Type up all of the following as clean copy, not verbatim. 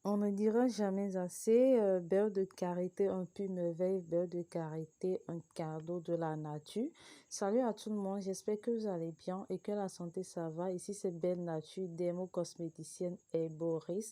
On ne dira jamais assez, beurre de karité, un pur merveille, beurre de karité, un cadeau de la nature. Salut à tout le monde, j'espère que vous allez bien et que la santé ça va. Ici c'est Belle Nature, dermo-cosméticienne et Boris.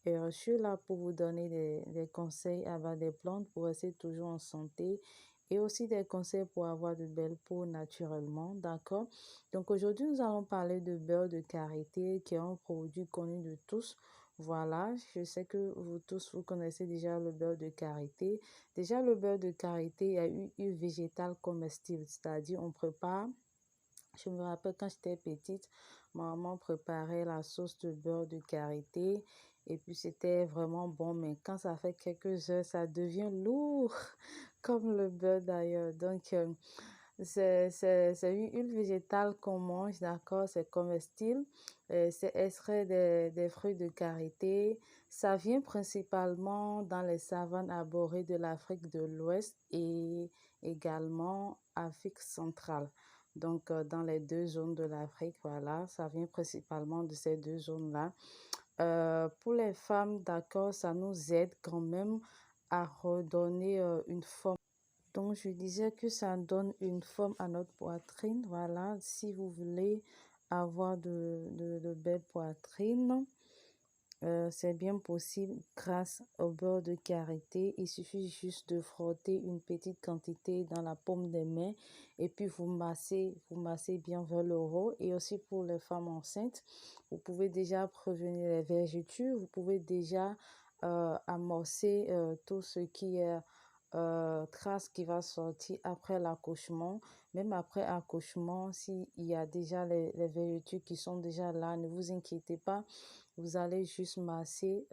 Et je suis là pour vous donner des conseils avant des plantes pour rester toujours en santé et aussi des conseils pour avoir de belles peaux naturellement, d'accord? Donc aujourd'hui nous allons parler de beurre de karité qui est un produit connu de tous. Voilà, je sais que vous tous, vous connaissez déjà le beurre de karité. Déjà, le beurre de karité, il y a eu végétal comestible, c'est-à-dire on prépare. Je me rappelle quand j'étais petite, ma maman préparait la sauce de beurre de karité et puis c'était vraiment bon, mais quand ça fait quelques heures, ça devient lourd, comme le beurre d'ailleurs. Donc, c'est une huile végétale qu'on mange, d'accord? C'est comestible. C'est extrait des fruits de karité. Ça vient principalement dans les savanes arborées de l'Afrique de l'Ouest et également Afrique centrale. Donc, dans les deux zones de l'Afrique, voilà, ça vient principalement de ces deux zones-là. Pour les femmes, d'accord, ça nous aide quand même à redonner une forme. Donc, je disais que ça donne une forme à notre poitrine. Voilà, si vous voulez avoir de belles poitrines, c'est bien possible grâce au beurre de karité. Il suffit juste de frotter une petite quantité dans la paume des mains et puis vous massez bien vers le haut. Et aussi pour les femmes enceintes, vous pouvez déjà prévenir les vergetures, vous pouvez déjà amorcer tout ce qui est trace qui va sortir après l'accouchement. Même après accouchement, s'il y a déjà les vergetures qui sont déjà là, ne vous inquiétez pas, vous allez juste masser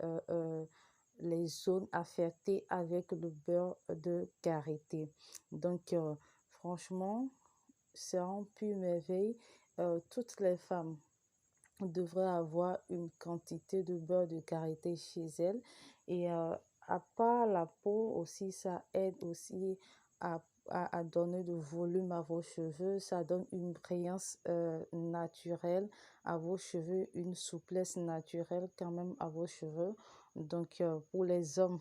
les zones affectées avec le beurre de karité. Donc, franchement, c'est un pur merveille. Toutes les femmes devraient avoir une quantité de beurre de karité chez elles. Et à part la peau aussi, ça aide aussi à donner de volume à vos cheveux. Ça donne une brillance naturelle à vos cheveux, une souplesse naturelle quand même à vos cheveux. Donc, pour les hommes,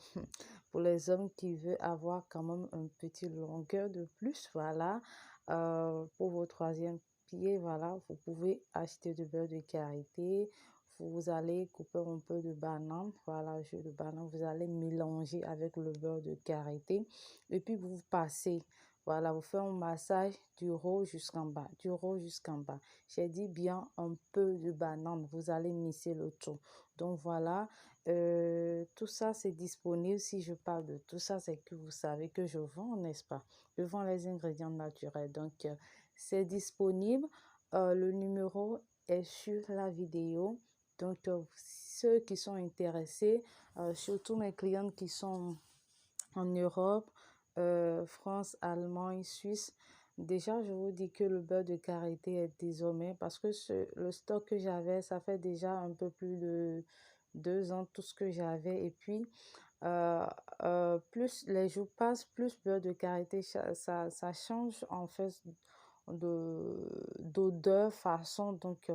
pour les hommes qui veulent avoir quand même un petit longueur de plus, voilà, pour vos troisième pied, voilà, vous pouvez acheter du beurre de karité. Vous allez couper un peu de banane, voilà, jus de banane, vous allez mélanger avec le beurre de karité. Et puis, vous passez, voilà, vous faites un massage du haut jusqu'en bas, du haut jusqu'en bas. J'ai dit bien un peu de banane, vous allez misser le tout. Donc, voilà, tout ça, c'est disponible. Si je parle de tout ça, c'est que vous savez que je vends, n'est-ce pas? Je vends les ingrédients naturels. Donc, c'est disponible. Le numéro est sur la vidéo. Donc, ceux qui sont intéressés, surtout mes clientes qui sont en Europe, France, Allemagne, Suisse, déjà, je vous dis que le beurre de karité est désormais parce que le stock que j'avais, ça fait déjà un peu plus de 2 ans, tout ce que j'avais. Et puis, euh, plus les jours passent, plus beurre de karité, ça change en fait d'odeur, façon. Donc,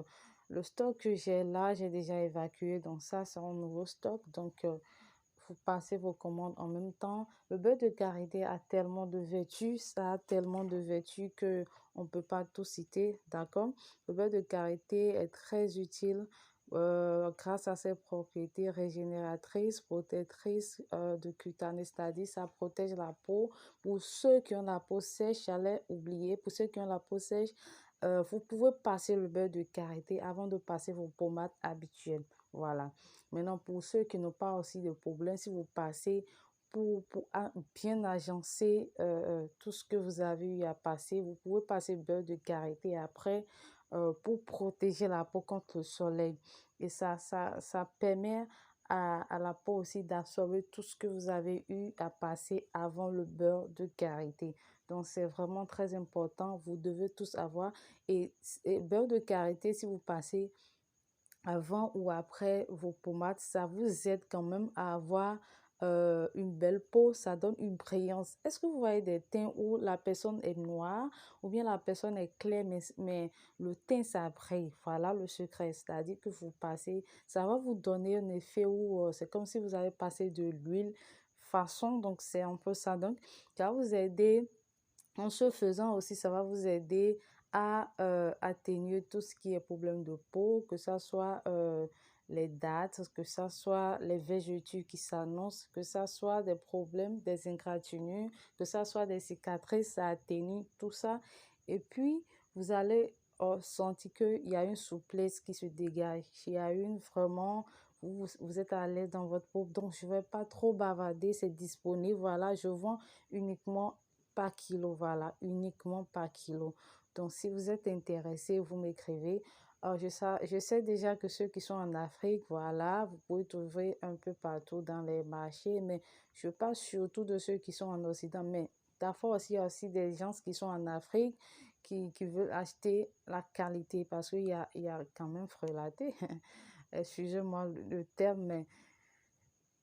le stock que j'ai là, j'ai déjà évacué. Donc, ça, c'est un nouveau stock. Donc, vous passez vos commandes en même temps. Le beurre de karité a tellement de vertus, ça a tellement de vertus que on peut pas tout citer, d'accord? Le beurre de karité est très utile grâce à ses propriétés régénératrices, protectrices de cutanée, c'est-à-dire ça protège la peau. Pour ceux qui ont la peau sèche, j'allais oublier, pour ceux qui ont la peau sèche, vous pouvez passer le beurre de karité avant de passer vos pommades habituelles. Voilà. Maintenant, pour ceux qui n'ont pas aussi de problème, si vous passez pour bien agencer tout ce que vous avez eu à passer, vous pouvez passer beurre de karité après pour protéger la peau contre le soleil. Et ça permet à la peau aussi d'absorber tout ce que vous avez eu à passer avant le beurre de karité. Donc, c'est vraiment très important. Vous devez tous avoir. Et beurre de karité, si vous passez avant ou après vos pommades, ça vous aide quand même à avoir une belle peau, ça donne une brillance. Est-ce que vous voyez des teints où la personne est noire ou bien la personne est claire, mais le teint, ça brille? Voilà le secret, c'est-à-dire que vous passez, ça va vous donner un effet où c'est comme si vous avez passé de l'huile façon, donc c'est un peu ça. Donc, ça va vous aider. En ce faisant aussi, ça va vous aider à atténuer tout ce qui est problème de peau, que ce soit les dates, que ce soit les vergetures qui s'annoncent, que ce soit des problèmes, des égratignures, que ce soit des cicatrices, ça atténue tout ça. Et puis, vous allez sentir qu'il y a une souplesse qui se dégage. Il y a une vraiment, vous êtes à l'aise dans votre peau. Donc, je ne vais pas trop bavarder, c'est disponible. Voilà, je vends uniquement par kilo, voilà, uniquement par kilo. Donc, si vous êtes intéressé, vous m'écrivez. Je sais déjà que ceux qui sont en Afrique, voilà, vous pouvez trouver un peu partout dans les marchés, mais je parle surtout de ceux qui sont en Occident. Mais parfois aussi, il y a aussi des gens qui sont en Afrique qui veulent acheter la qualité parce il y a quand même frelaté. Excusez-moi le terme, mais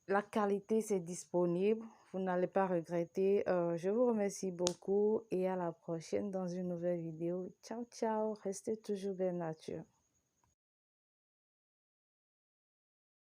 la qualité, c'est disponible. Vous n'allez pas regretter. Je vous remercie beaucoup et à la prochaine dans une nouvelle vidéo. Ciao, ciao. Restez toujours belle nature.